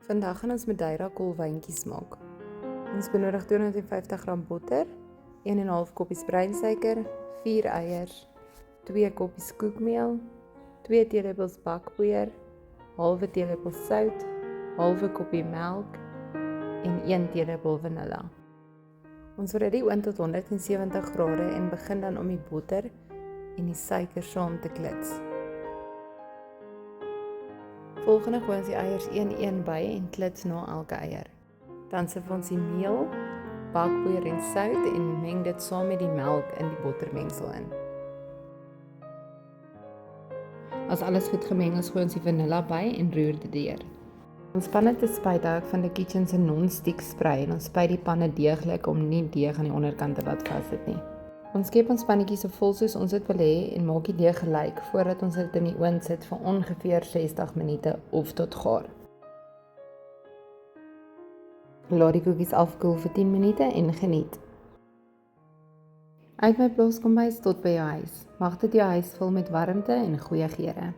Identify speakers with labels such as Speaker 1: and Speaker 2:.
Speaker 1: Vandag gaan ons Madeira koolwyntjies maak. Ons benodig 250 gram botter, 1,5 koppies breinsuiker, 4 eiers, 2 koppies koekmeel, 2 teelepels bakpoeier, halwe teelepel sout, halwe koppie melk en 1 teelepel vanilla. Ons ry die oond tot 170 grade en begin dan om die botter en die suiker saam te klits. Volgende gooi ons die eiers 1-1 by en klits na elke eier. Dan sit ons die meel, bakpoeier en sout en meng dit saam met die melk in die bottermengsel in. As alles goed gemeng is, gooi ons die vanilla by en roer dit deur. Ons panne te spuit hou ek van die Kitchen se non-stick spray en ons spuit die panne deeglik om nie deeg aan die onderkant te laat vassit nie. Ons skep ons pannetjies so vol soos ons dit wil hê en maak die deeg gelyk voordat ons dit in die oond sit vir ongeveer 60 minute of tot gaar. Laat die koekies afkoel vir 10 minute en geniet. Uit my plaaskombuis tot by jou huis. Mag dit jou huis vul met warmte en goeie geure.